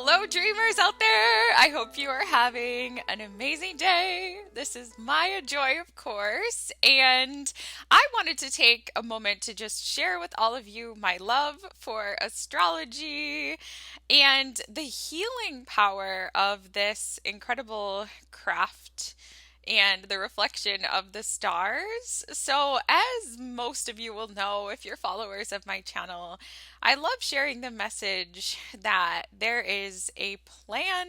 Hello, dreamers out there. I hope you are having an amazing day. This is Maya Joy, of course, and I wanted to take a moment to just share with all of you my love for astrology and the healing power of this incredible craft and the reflection of the stars. So, as most of you will know, if you're followers of my channel, I love sharing the message that there is a plan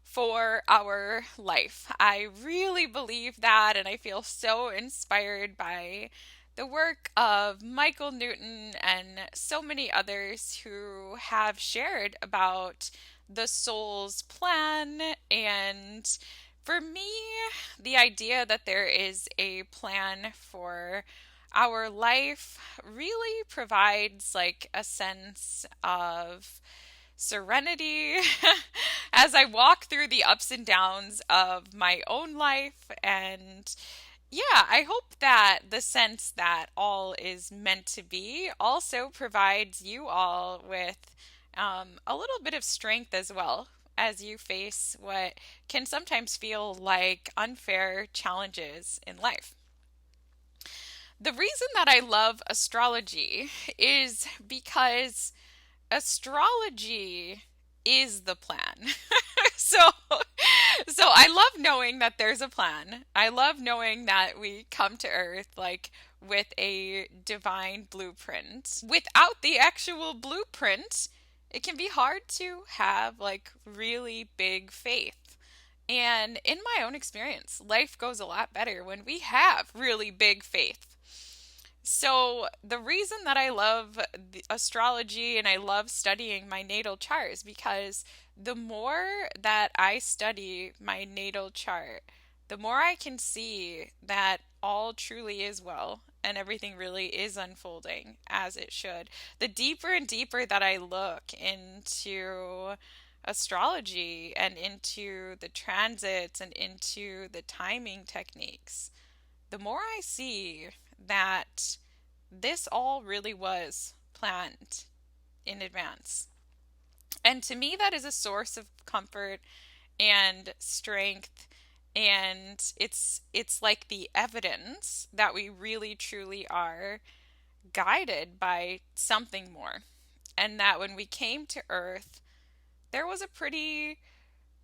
for our life. I really believe that, and I feel so inspired by the work of Michael Newton and so many others who have shared about the soul's plan. And for me, the idea that there is a plan for our life really provides like a sense of serenity as I walk through the ups and downs of my own life. And yeah, I hope that the sense that all is meant to be also provides you all with a little bit of strength as well as you face what can sometimes feel like unfair challenges in life. The reason that I love astrology is because astrology is the plan. so so I love knowing that there's a plan. I love knowing that we come to earth like with a divine blueprint. Without the actual blueprint, it can be hard to have like really big faith. And in my own experience, life goes a lot better when we have really big faith. So, the reason that I love astrology and I love studying my natal chart is because the more that I study my natal chart, the more I can see that all truly is well and everything really is unfolding as it should. The deeper and deeper that I look into astrology and into the transits and into the timing techniques, the more I see that this all really was planned in advance. And to me, that is a source of comfort and strength. And it's like the evidence that we really truly are guided by something more. And that when we came to Earth, there was a pretty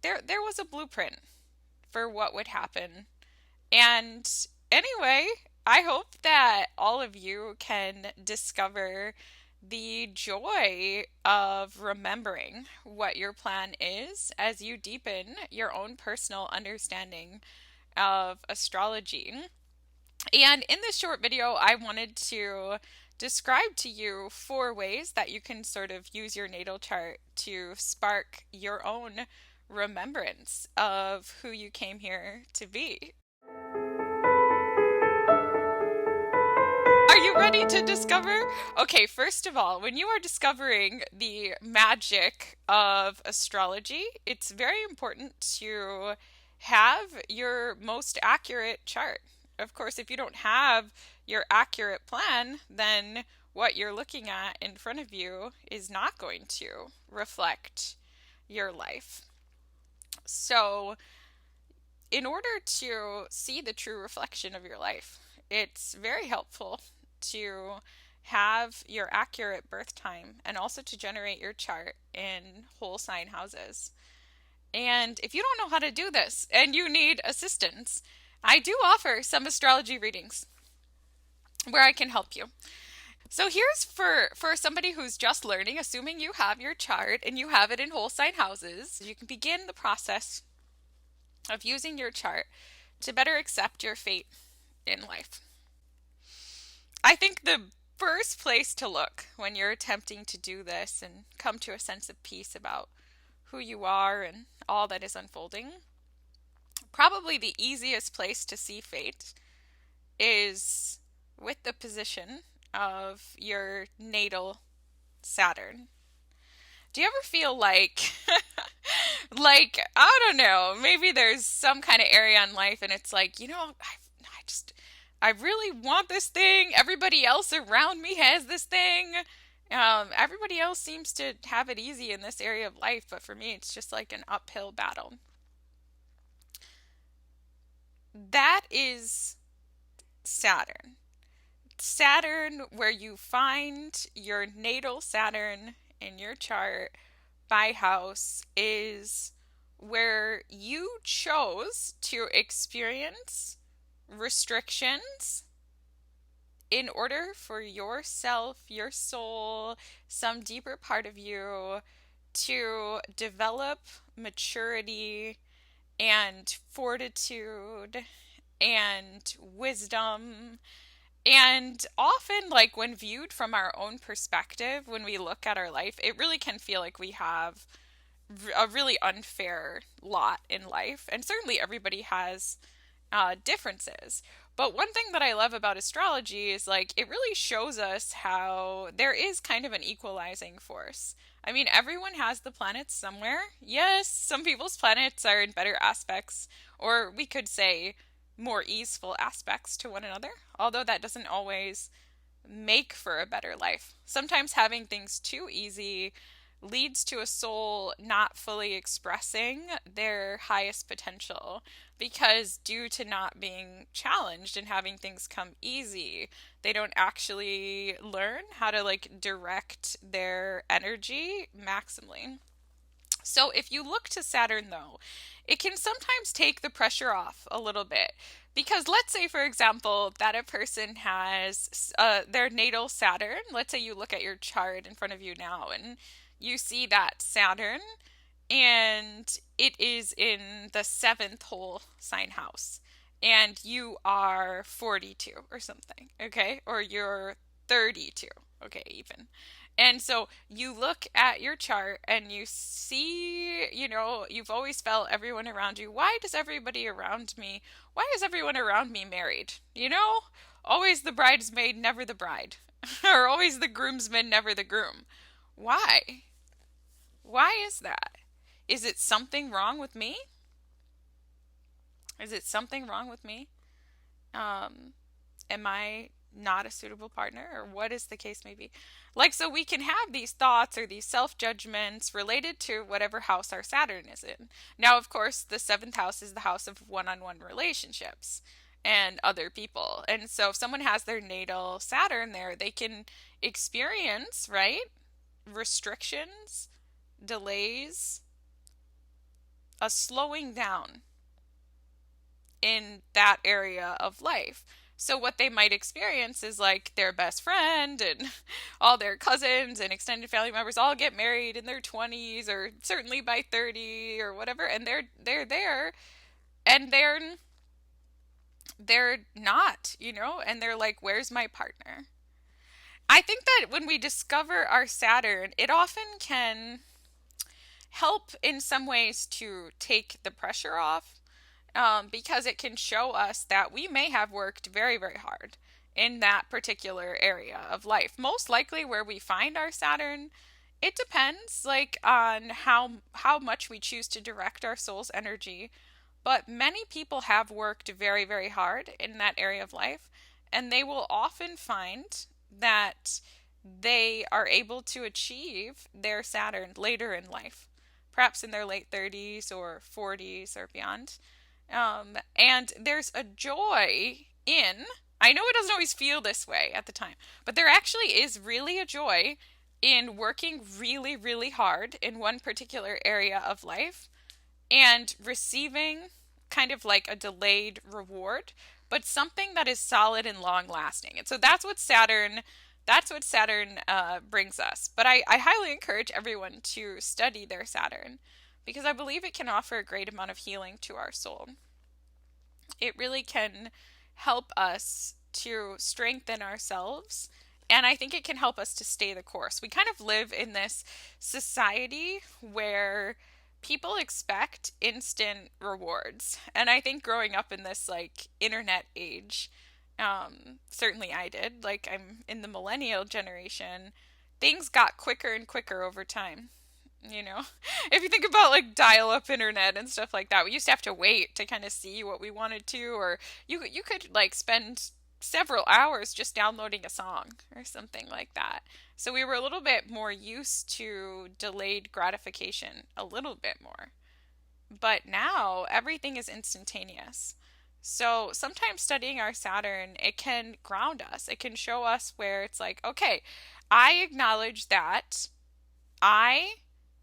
there was a blueprint for what would happen. And anyway, I hope that all of you can discover the joy of remembering what your plan is as you deepen your own personal understanding of astrology. And in this short video, I wanted to describe to you 4 ways that you can sort of use your natal chart to spark your own remembrance of who you came here to be. Are you ready to discover? Okay, first of all, when you are discovering the magic of astrology, it's very important to have your most accurate chart. Of course, if you don't have your accurate plan, then what you're looking at in front of you is not going to reflect your life. So, in order to see the true reflection of your life, it's very helpful to have your accurate birth time and also to generate your chart in whole sign houses. And if you don't know how to do this and you need assistance, I do offer some astrology readings where I can help you. So here's for somebody who's just learning, assuming you have your chart and you have it in whole sign houses, you can begin the process of using your chart to better accept your fate in life. I think the first place to look when you're attempting to do this and come to a sense of peace about who you are and all that is unfolding, probably the easiest place to see fate is with the position of your natal Saturn. Do you ever feel like, like, I don't know, maybe there's some kind of area in life and it's like, I really want this thing. Everybody else around me has this thing. Everybody else seems to have it easy in this area of life, but for me, it's just like an uphill battle. That is Saturn. Saturn, where you find your natal Saturn in your chart by house, is where you chose to experience restrictions in order for yourself, your soul, some deeper part of you to develop maturity and fortitude and wisdom. And often, like when viewed from our own perspective, when we look at our life, it really can feel like we have a really unfair lot in life. And certainly everybody has differences. But one thing that I love about astrology is like it really shows us how there is kind of an equalizing force. I mean, everyone has the planets somewhere. Yes, some people's planets are in better aspects, or we could say more easeful aspects to one another, although that doesn't always make for a better life. Sometimes having things too easy leads to a soul not fully expressing their highest potential because due to not being challenged and having things come easy, they don't actually learn how to like direct their energy maximally. So if you look to Saturn though, it can sometimes take the pressure off a little bit. Because let's say, for example, that a person has their natal Saturn. Let's say you look at your chart in front of you now and you see that Saturn and it is in the seventh whole sign house. And you are 42 or something, okay? Or you're 32, okay, even. And so you look at your chart and you see, you've always felt everyone around you. Why does everybody around me, why is everyone around me married? Always the bridesmaid, never the bride. Or always the groomsman, never the groom. Why? Why is that? Is it something wrong with me? Is it something wrong with me? Um, am I not a suitable partner, or what is the case may be? Like, so we can have these thoughts or these self judgments related to whatever house our Saturn is in. Now, of course, the seventh house is the house of one on one relationships and other people. And so if someone has their natal Saturn there, they can experience, right? Restrictions, delays, a slowing down in that area of life. So what they might experience is like their best friend and all their cousins and extended family members all get married in their 20s or certainly by 30 or whatever, and they're there and they're not, and they're like, where's my partner? I think that when we discover our Saturn, it often can help in some ways to take the pressure off, because it can show us that we may have worked very, very hard in that particular area of life. Most likely, where we find our Saturn, it depends, like on how much we choose to direct our soul's energy. But many people have worked very, very hard in that area of life, and they will often find that they are able to achieve their Saturn later in life, perhaps in their late 30s or 40s or beyond. And there's a joy in, I know it doesn't always feel this way at the time, but there actually is really a joy in working really, really hard in one particular area of life and receiving kind of like a delayed reward, but something that is solid and long lasting. And so that's what Saturn brings us. But I highly encourage everyone to study their Saturn because I believe it can offer a great amount of healing to our soul. It really can help us to strengthen ourselves. And I think it can help us to stay the course. We kind of live in this society where people expect instant rewards. And I think growing up in this like internet age, certainly I did, like I'm in the millennial generation, things got quicker and quicker over time. You know, if you think about like dial-up internet and stuff like that, we used to have to wait to kind of see what we wanted to, or you could like spend several hours just downloading a song or something like that. So we were a little bit more used to delayed gratification, a little bit more. But now everything is instantaneous. So sometimes studying our Saturn, it can ground us. It can show us where it's like, okay, I acknowledge that I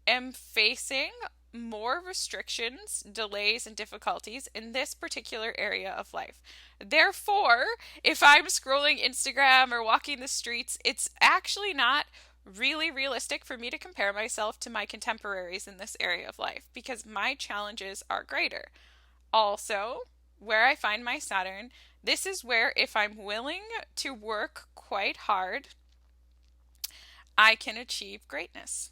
am facing more restrictions, delays, and difficulties in this particular area of life. Therefore, if I'm scrolling Instagram or walking the streets, it's actually not really realistic for me to compare myself to my contemporaries in this area of life because my challenges are greater. Also, where I find my Saturn, this is where if I'm willing to work quite hard, I can achieve greatness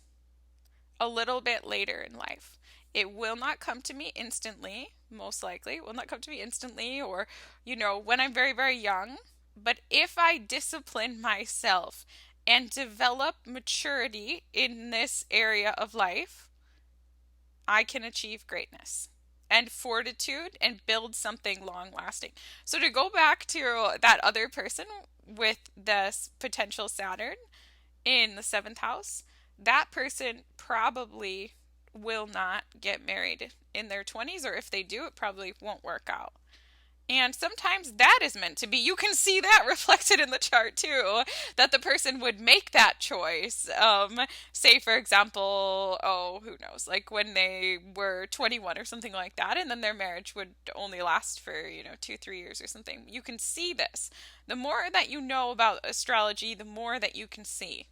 a little bit later in life. It will not come to me instantly, most likely. It will not come to me instantly or, when I'm very, very young. But if I discipline myself and develop maturity in this area of life, I can achieve greatness and fortitude and build something long lasting. So, to go back to that other person with this potential Saturn in the seventh house, that person probably will not get married in their 20s, or if they do, it probably won't work out. And sometimes that is meant to be. You can see that reflected in the chart too, that the person would make that choice. Say, for example, oh, who knows, like when they were 21 or something like that, and then their marriage would only last for, 2, 3 years or something. You can see this. The more that you know about astrology, the more that you can see.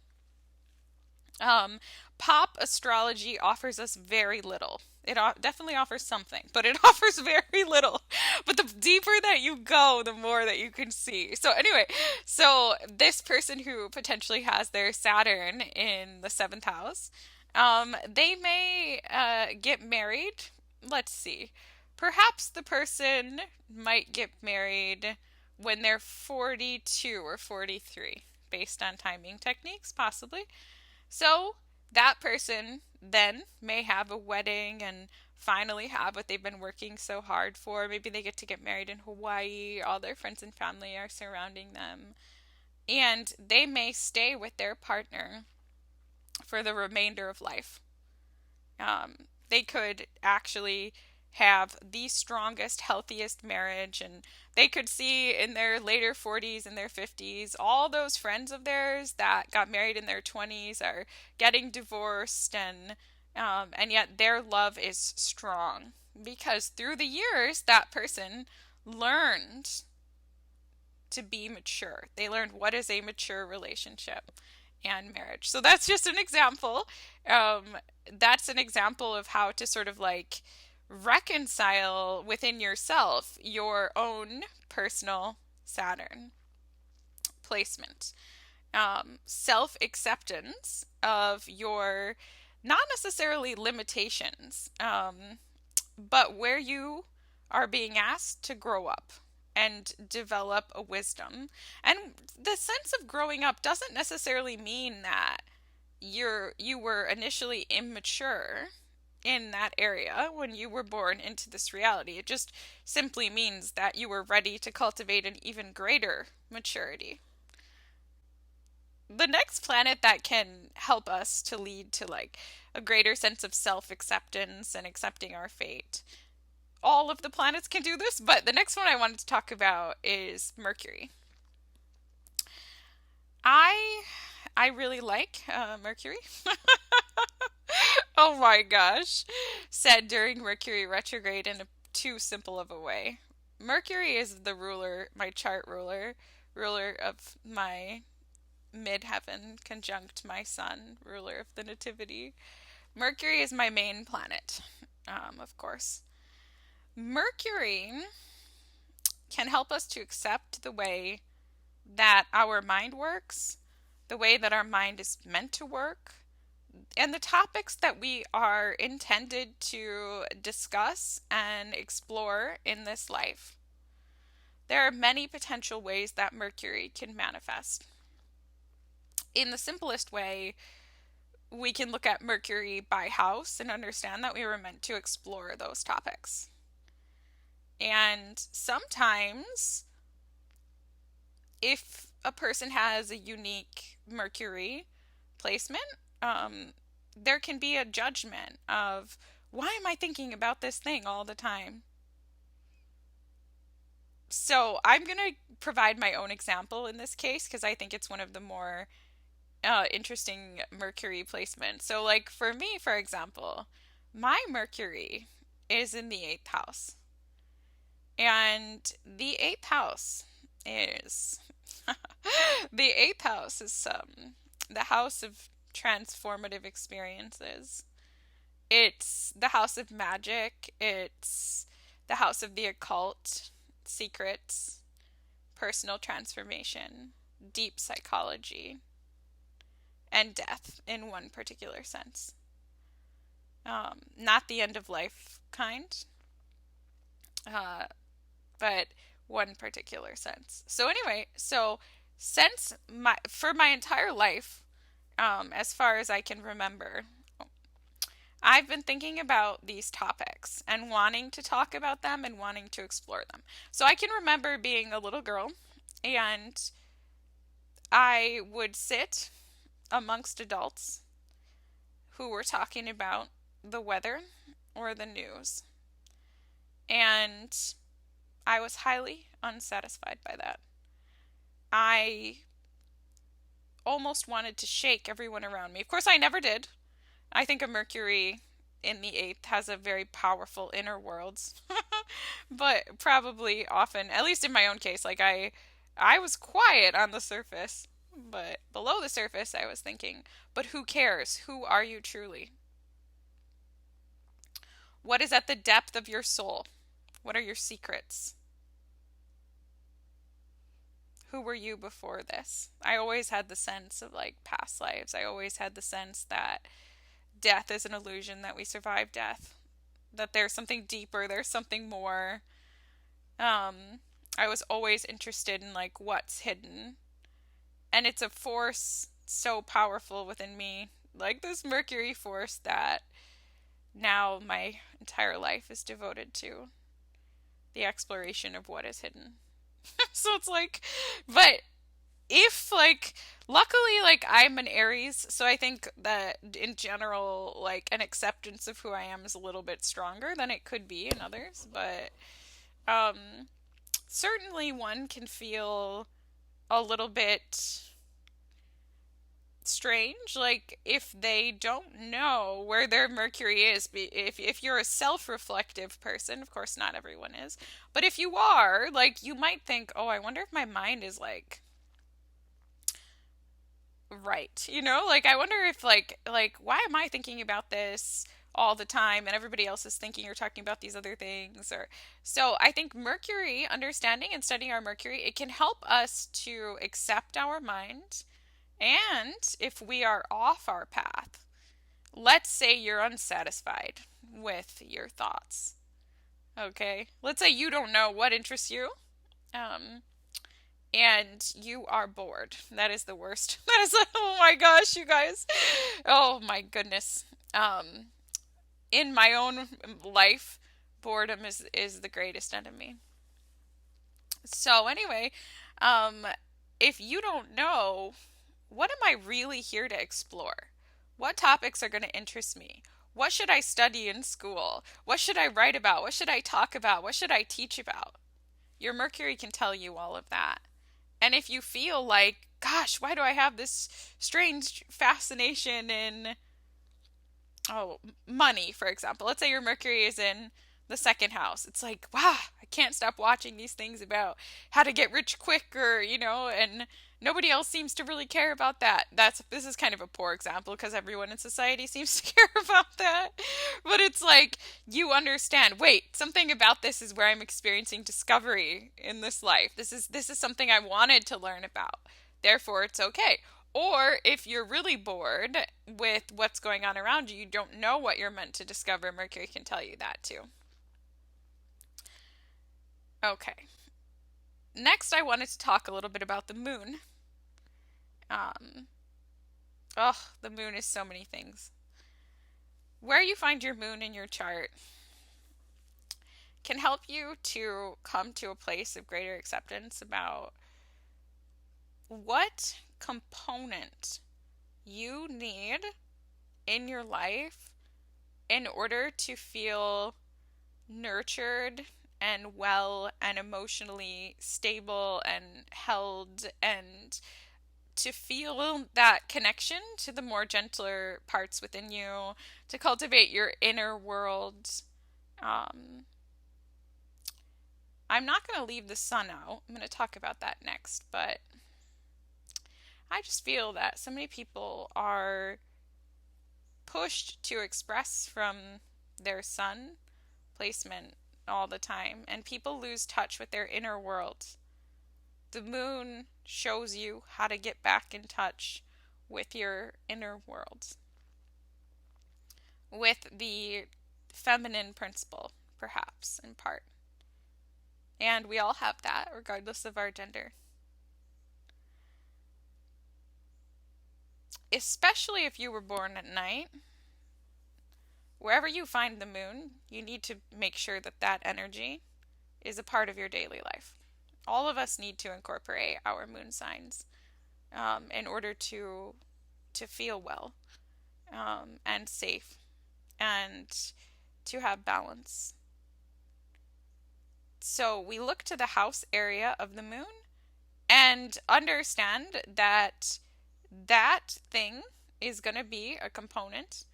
Um, Pop astrology offers us very little. It definitely offers something, but it offers very little. But the deeper that you go, the more that you can see. So, anyway, so this person who potentially has their Saturn in the seventh house, they may get married. Let's see. Perhaps the person might get married when they're 42 or 43, based on timing techniques, possibly. So that person then may have a wedding and finally have what they've been working so hard for. Maybe they get to get married in Hawaii. All their friends and family are surrounding them. And they may stay with their partner for the remainder of life. They could actually have the strongest, healthiest marriage, and they could see in their later 40s and their 50s all those friends of theirs that got married in their 20s are getting divorced, and yet their love is strong because through the years that person learned to be mature. They learned what is a mature relationship and marriage. So that's just an example. That's an example of how to sort of like reconcile within yourself your own personal Saturn placement. Self acceptance of your not necessarily limitations, but where you are being asked to grow up and develop a wisdom. And the sense of growing up doesn't necessarily mean that you were initially immature in that area when you were born into this reality. It just simply means that you were ready to cultivate an even greater maturity. The next planet that can help us to lead to like a greater sense of self-acceptance and accepting our fate. All of the planets can do this, but the next one I wanted to talk about is Mercury. I I really like Mercury. Oh my gosh. Said during Mercury retrograde in a too simple of a way. Mercury is the ruler, my chart ruler, ruler of my midheaven conjunct my sun, ruler of the nativity. Mercury is my main planet, of course. Mercury can help us to accept the way that our mind works, the way that our mind is meant to work, and the topics that we are intended to discuss and explore in this life. There are many potential ways that Mercury can manifest. In the simplest way, we can look at Mercury by house and understand that we were meant to explore those topics. And sometimes if a person has a unique Mercury placement, there can be a judgment of, why am I thinking about this thing all the time? So I'm going to provide my own example in this case because I think it's one of the more interesting Mercury placements. So, like for me, for example, my Mercury is in the eighth house. And the eighth house is the eighth house is the house of transformative experiences. It's the house of magic. It's the house of the occult, secrets, personal transformation, deep psychology, and death in one particular sense. Not the end of life kind, uh, but one particular sense. So anyway, so since my for my entire life, as far as I can remember, I've been thinking about these topics and wanting to talk about them and wanting to explore them. So I can remember being a little girl and I would sit amongst adults who were talking about the weather or the news. And I was highly unsatisfied by that. I almost wanted to shake everyone around me. Of course, I never did. I think a Mercury in the eighth has a very powerful inner worlds, but probably often, at least in my own case, like I was quiet on the surface, but below the surface, I was thinking, but who cares? Who are you truly? What is at the depth of your soul? What are your secrets? Who were you before this? I always had the sense of like past lives. I always had the sense that death is an illusion, that we survive death, that there's something deeper, there's something more. I was always interested in like what's hidden. And it's a force so powerful within me, like this Mercury force, that now my entire life is devoted to the exploration of what is hidden. So it's like, but if like, luckily, like I'm an Aries, so I think that in general, like an acceptance of who I am is a little bit stronger than it could be in others. But um certainly one can feel a little bit strange, like if they don't know where their Mercury is. If you're a self-reflective person, of course not everyone is, but if you are, like you might think, oh, I wonder if my mind is like right, like I wonder if like why am I thinking about this all the time and everybody else is thinking or talking about these other things. Or so I think Mercury, understanding and studying our Mercury, it can help us to accept our mind. And if we are off our path, let's say you're unsatisfied with your thoughts. Okay? Let's say you don't know what interests you. Um, and you are bored. That is the worst. That is, oh my gosh, you guys. Oh my goodness. Um, in my own life, boredom is the greatest enemy. So anyway, um, if you don't know, what am I really here to explore? What topics are going to interest me? What should I study in school? What should I write about? What should I talk about? What should I teach about? Your Mercury can tell you all of that. And if you feel like, gosh, why do I have this strange fascination in, oh, money, for example. Let's say your Mercury is in the second house. It's like, wow, I can't stop watching these things about how to get rich quick, or, and nobody else seems to really care about that. This is kind of a poor example because everyone in society seems to care about that. But it's like you understand, wait, something about this is where I'm experiencing discovery in this life. This is something I wanted to learn about. Therefore, it's okay. Or if you're really bored with what's going on around you, you don't know what you're meant to discover, Mercury can tell you that too. Okay. Next, I wanted to talk a little bit about the moon. Um, oh, the moon is so many things. Where you find your moon in your chart can help you to come to a place of greater acceptance about what component you need in your life in order to feel nurtured and well and emotionally stable and held, and to feel that connection to the more gentler parts within you, to cultivate your inner world. Um, I'm not going to leave the sun out. I'm going to talk about that next, but I just feel that so many people are pushed to express from their sun placement all the time, and people lose touch with their inner world. The moon shows you how to get back in touch with your inner world, with the feminine principle, perhaps, in part. And we all have that, regardless of our gender. Especially if you were born at night, wherever you find the moon, you need to make sure that that energy is a part of your daily life. All of us need to incorporate our moon signs in order to feel well and safe and to have balance. So we look to the house area of the moon and understand that that thing is going to be a component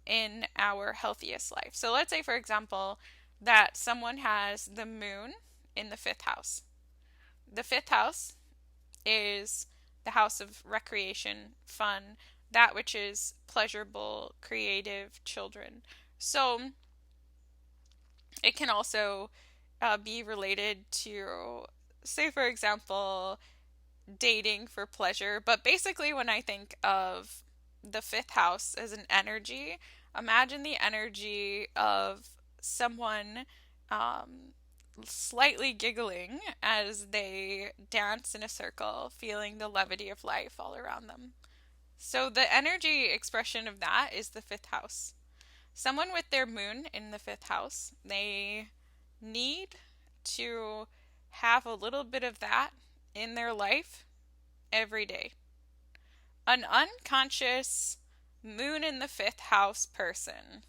in our healthiest life. So let's say, for example, that someone has the moon in the fifth house. The fifth house is the house of recreation, fun, that which is pleasurable, creative, children. So it can also be related to, say, for example, dating for pleasure. But basically, when I think of the fifth house as an energy, imagine the energy of someone um, slightly giggling as they dance in a circle, feeling the levity of life all around them. So, the energy expression of that is the fifth house. Someone with their moon in the fifth house, they need to have a little bit of that in their life every day. An unconscious moon in the fifth house person,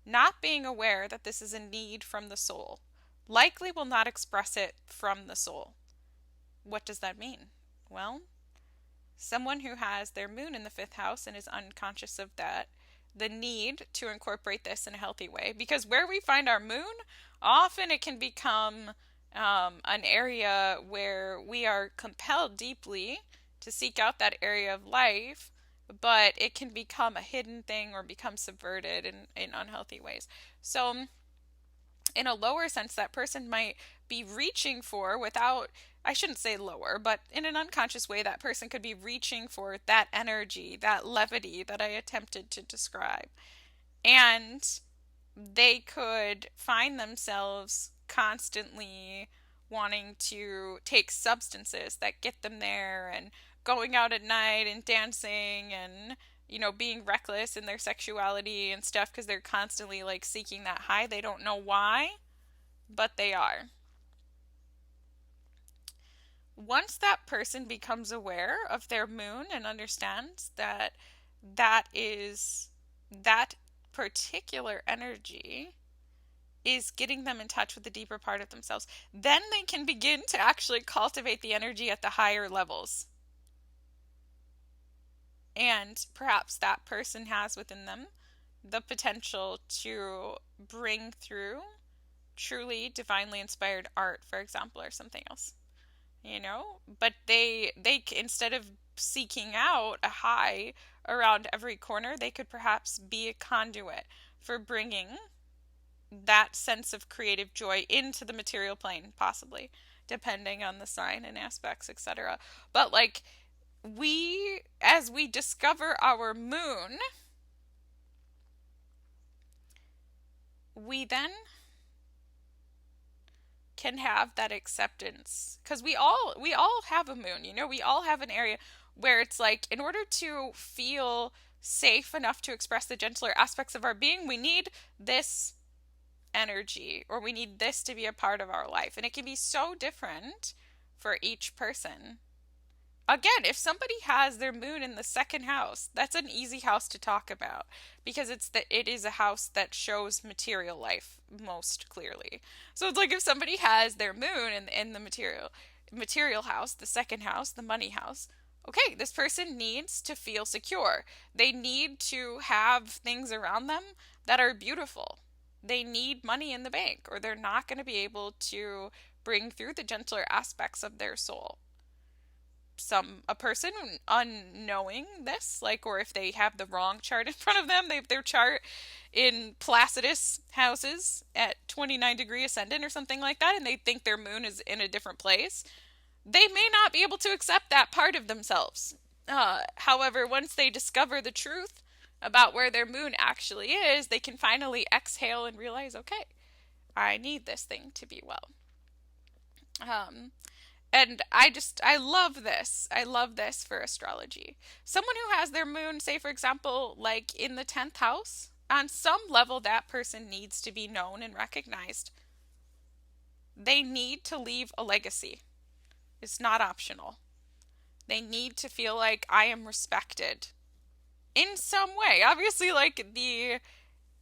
not being aware that this is a need from the soul, likely will not express it from the soul. What does that mean? Well, someone who has their moon in the fifth house and is unconscious of that, the need to incorporate this in a healthy way, because where we find our moon, often it can become an area where we are compelled deeply to seek out that area of life, but it can become a hidden thing or become subverted in unhealthy ways. So, in a lower sense, that person might be reaching for, without, I shouldn't say lower, but in an unconscious way, that person could be reaching for that energy, that levity that I attempted to describe. And they could find themselves constantly wanting to take substances that get them there, and going out at night and dancing and being reckless in their sexuality and stuff, because they're constantly like seeking that high. They don't know why, but they are. Once that person becomes aware of their moon and understands that that particular energy is getting them in touch with the deeper part of themselves, then they can begin to actually cultivate the energy at the higher levels. And perhaps that person has within them the potential to bring through truly divinely inspired art, for example, or something else. But they instead of seeking out a high around every corner, they could perhaps be a conduit for bringing that sense of creative joy into the material plane, possibly, depending on the sign and aspects, etc. But like, as we discover our moon, we then can have that acceptance, because we all have a moon. We all have an area where it's like, in order to feel safe enough to express the gentler aspects of our being, we need this energy, or we need this to be a part of our life. And it can be so different for each person. Again, if somebody has their moon in the second house, that's an easy house to talk about because it is a house that shows material life most clearly. So it's like if somebody has their moon in the material house, the second house, the money house, okay, this person needs to feel secure. They need to have things around them that are beautiful. They need money in the bank or they're not going to be able to bring through the gentler aspects of their soul. A person unknowing this, like, or if they have the wrong chart in front of them, they have their chart in Placidus houses at 29-degree ascendant or something like that, and they think their moon is in a different place, they may not be able to accept that part of themselves. However, once they discover the truth about where their moon actually is, they can finally exhale and realize, okay, I need this thing to be well. And I love this. I love this for astrology. Someone who has their moon, say, for example, like in the 10th house, on some level, that person needs to be known and recognized. They need to leave a legacy. It's not optional. They need to feel like I am respected in some way. Obviously, like the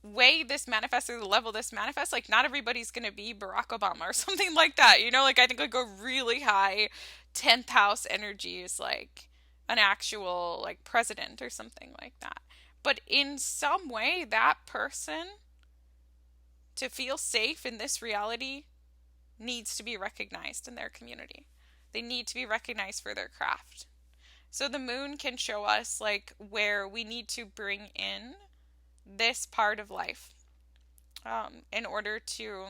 way this manifests or the level this manifests, like not everybody's going to be Barack Obama or something like that. Like I think like a really high 10th house energy is like an actual like president or something like that. But in some way, that person to feel safe in this reality needs to be recognized in their community. They need to be recognized for their craft. So the moon can show us like where we need to bring in this part of life in order to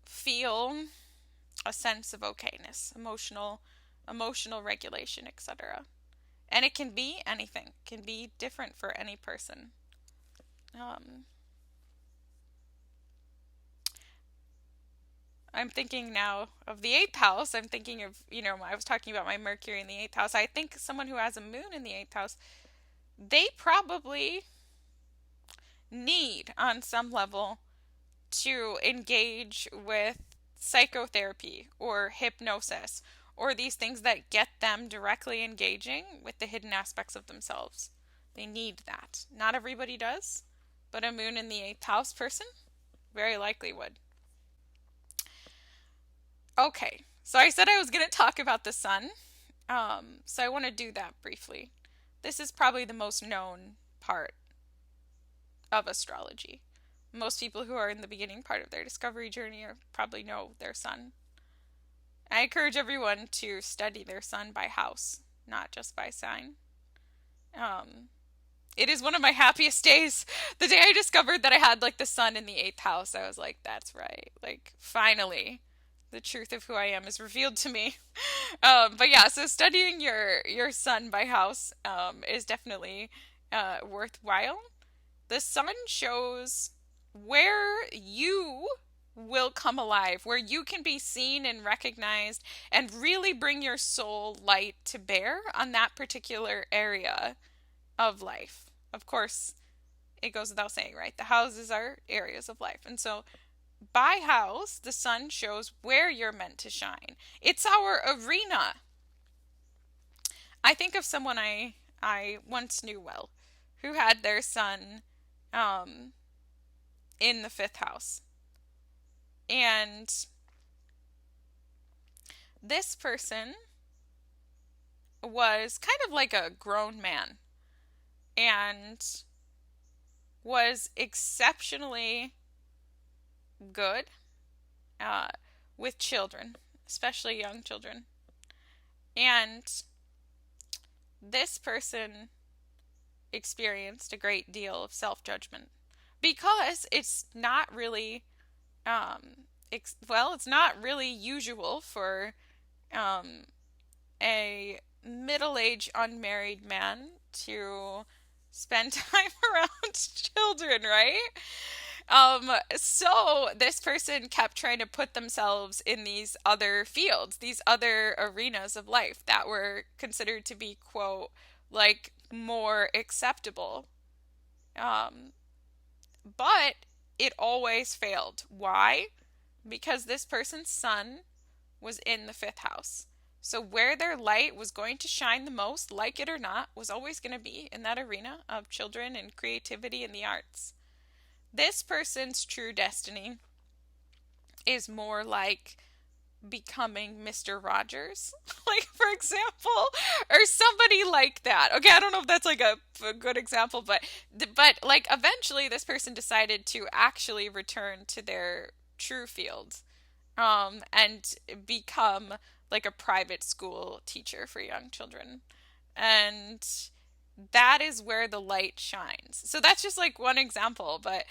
feel a sense of okayness, emotional regulation, etc. And it can be anything. It can be different for any person. I'm thinking now of the 8th house. I'm thinking of, I was talking about my Mercury in the 8th house. I think someone who has a moon in the 8th house, they probably need on some level to engage with psychotherapy or hypnosis or these things that get them directly engaging with the hidden aspects of themselves. They need that. Not everybody does, but a moon in the 8th house person very likely would. Okay, so I said I was going to talk about the sun, so I want to do that briefly. This is probably the most known part of astrology. Most people who are in the beginning part of their discovery journey probably know their sun. I encourage everyone to study their sun by house, not just by sign. It is one of my happiest days. The day I discovered that I had like the sun in the 8th house, I was like, that's right. Like, finally, the truth of who I am is revealed to me. But yeah, so studying your sun by house is definitely worthwhile. The sun shows where you will come alive, where you can be seen and recognized and really bring your soul light to bear on that particular area of life. Of course, it goes without saying, right? The houses are areas of life. And so by house, the sun shows where you're meant to shine. It's our arena. I think of someone I once knew well who had their sun in the 5th house. And this person was kind of like a grown man and was exceptionally good with children, especially young children. And this person experienced a great deal of self-judgment because it's not really it's not really usual for a middle-aged unmarried man to spend time around children, right? So this person kept trying to put themselves in these other fields, these other arenas of life that were considered to be, quote, like more acceptable. But it always failed. Why? because this person's sun was in the fifth house. So, where their light was going to shine the most, like it or not, was always going to be in that arena of children and creativity and the arts. This person's true destiny is more like becoming Mr. Rogers, like for example, or somebody like that. Okay, I don't know if that's like a good example, but like eventually this person decided to actually return to their true field, and become like a private school teacher for young children. And that is where the light shines. So that's just like one example, but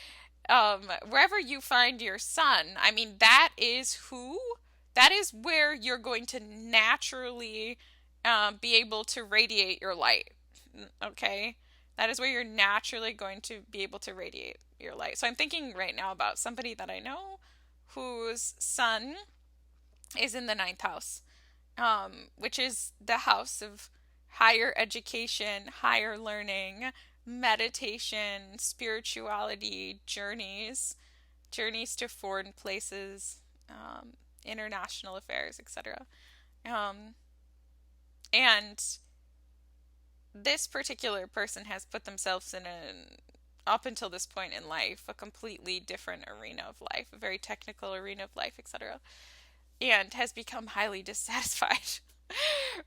wherever you find your sun, I mean, that is where you're going to naturally be able to radiate your light. Okay? That is where you're naturally going to be able to radiate your light. So I'm thinking right now about somebody that I know whose sun is in the ninth house, which is the house of higher education, higher learning, meditation, spirituality, journeys to foreign places, international affairs, etc. Um, and this particular person has put themselves in up until this point in life, a completely different arena of life, a very technical arena of life, etc., and has become highly dissatisfied.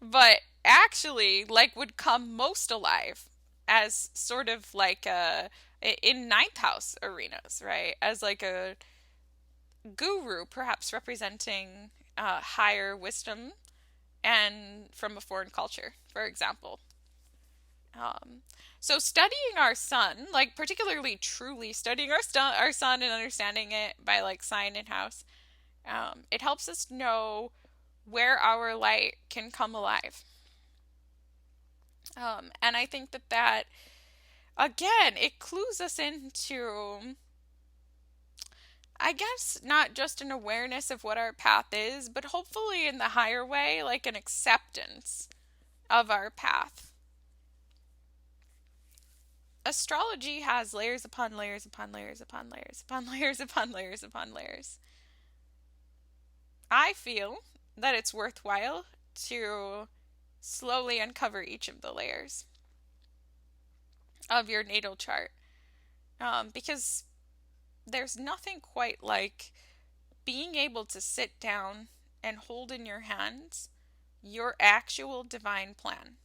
But actually, like, would come most alive as sort of like in ninth house arenas, right? As like a guru, perhaps representing higher wisdom and from a foreign culture, for example. Um, so studying our sun, like particularly truly studying our sun and understanding it by like sign and house, it helps us know where our light can come alive. And I think that again, it clues us into, I guess, not just an awareness of what our path is, but hopefully in the higher way, like an acceptance of our path. Astrology has layers upon layers upon layers upon layers upon layers upon layers upon layers. I feel that it's worthwhile to slowly uncover each of the layers of your natal chart, because there's nothing quite like being able to sit down and hold in your hands your actual divine plan.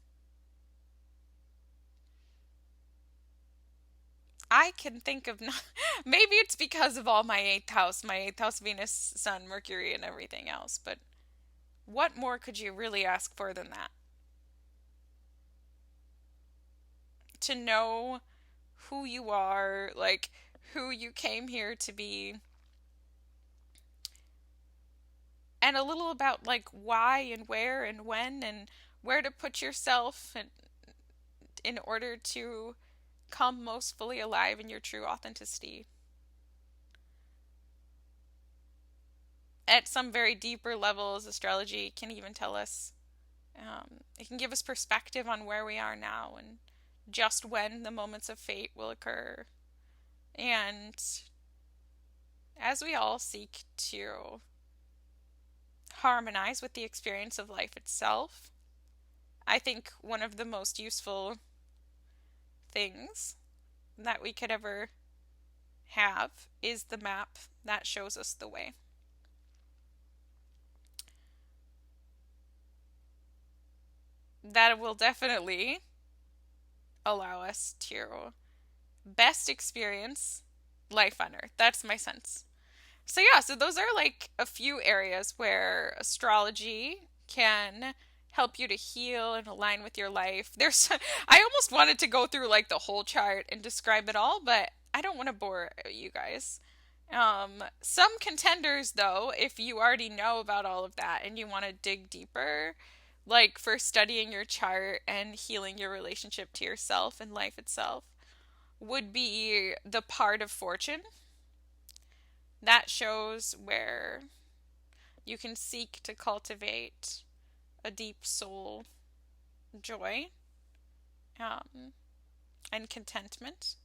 I can think of not, maybe it's because of all my eighth house Venus, Sun, Mercury, and everything else, but what more could you really ask for than that? To know who you are, like who you came here to be, and a little about like why and where and when and where to put yourself in order to come most fully alive in your true authenticity. At some very deeper levels, astrology can even tell us, it can give us perspective on where we are now and just when the moments of fate will occur. And as we all seek to harmonize with the experience of life itself, I think one of the most useful things that we could ever have is the map that shows us the way. That will definitely allow us to best experience life on Earth. That's my sense. So, yeah, so those are like a few areas where astrology can help you to heal and align with your life. I almost wanted to go through like the whole chart and describe it all, but I don't want to bore you guys. Some contenders, though, if you already know about all of that and you want to dig deeper, like for studying your chart and healing your relationship to yourself and life itself, would be the part of fortune. That shows where you can seek to cultivate a deep soul joy, and contentment.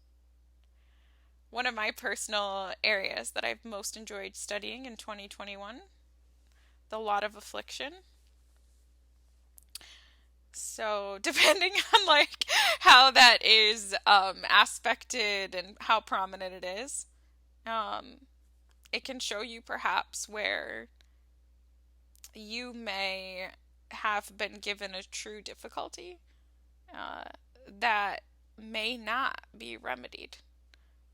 one of my personal areas that I've most enjoyed studying in 2021, the lot of affliction. So, depending on like how that is aspected and how prominent it is, um, it can show you perhaps where you may have been given a true difficulty uh, that may not be remedied.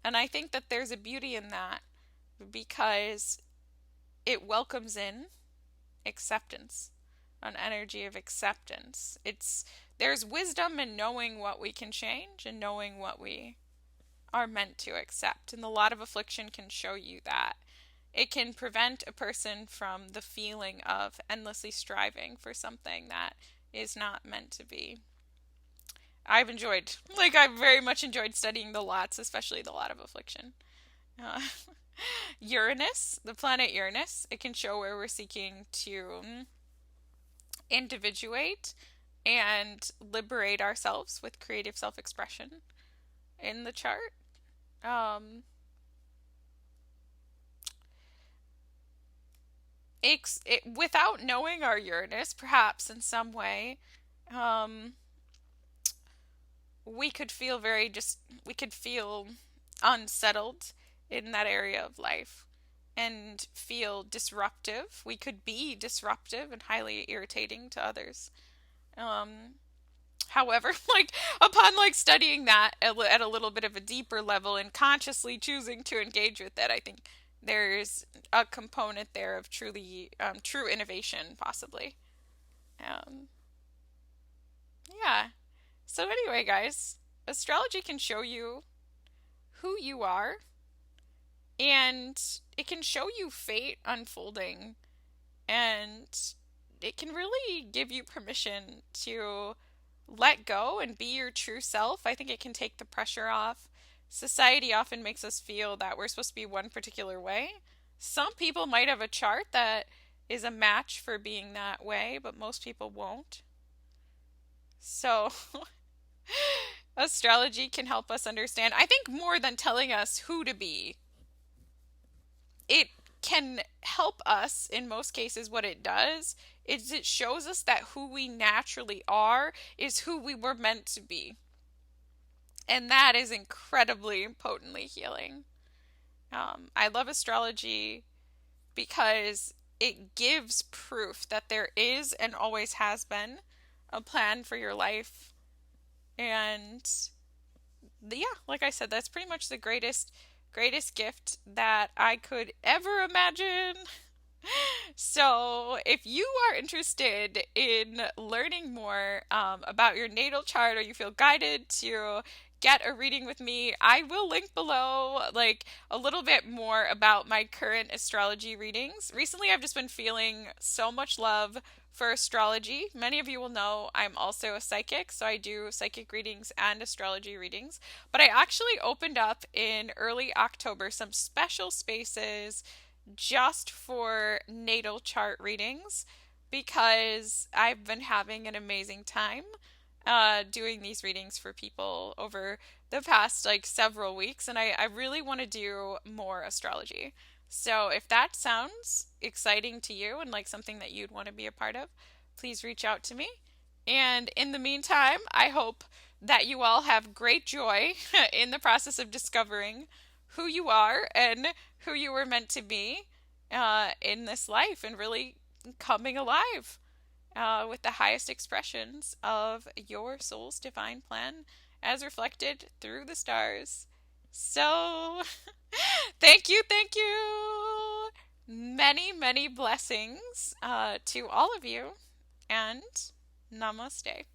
And I think that there's a beauty in that because it welcomes in acceptance, an energy of acceptance. There's wisdom in knowing what we can change and knowing what we are meant to accept. And a lot of affliction can show you that. It can prevent a person from the feeling of endlessly striving for something that is not meant to be. I've very much enjoyed studying the lots, especially the lot of affliction. Uh, Uranus, the planet Uranus, it can show where we're seeking to individuate and liberate ourselves with creative self expression in the chart. Um, Without knowing our Uranus, perhaps in some way, um, we could feel unsettled in that area of life and feel disruptive. We could be disruptive and highly irritating to others. Um, However, like upon like studying that at a little bit of a deeper level and consciously choosing to engage with it, I think there's a component there of truly true innovation, possibly. Um, yeah. So anyway, guys, astrology can show you who you are, and it can show you fate unfolding, and it can really give you permission to let go and be your true self. I think it can take the pressure off. Society often makes us feel that we're supposed to be one particular way. Some people might have a chart that is a match for being that way, but most people won't. So, astrology can help us understand. I think more than telling us who to be, it can help us in most cases. What it does is it shows us that who we naturally are is who we were meant to be. And that is incredibly potently healing. I love astrology because it gives proof that there is and always has been a plan for your life. And yeah, like I said, that's pretty much the greatest gift that I could ever imagine. So, if you are interested in learning more about your natal chart, or you feel guided to get a reading with me, I will link below like a little bit more about my current astrology readings. Recently, I've just been feeling so much love for astrology. Many of you will know I'm also a psychic, so I do psychic readings and astrology readings. But I actually opened up in early October some special spaces just for natal chart readings because I've been having an amazing time doing these readings for people over the past like several weeks, and I really want to do more astrology. So if that sounds exciting to you and like something that you'd want to be a part of, please reach out to me. And in the meantime, I hope that you all have great joy in the process of discovering who you are and who you were meant to be in this life and really coming alive with the highest expressions of your soul's divine plan as reflected through the stars. So, thank you. Many, many blessings to all of you, and namaste.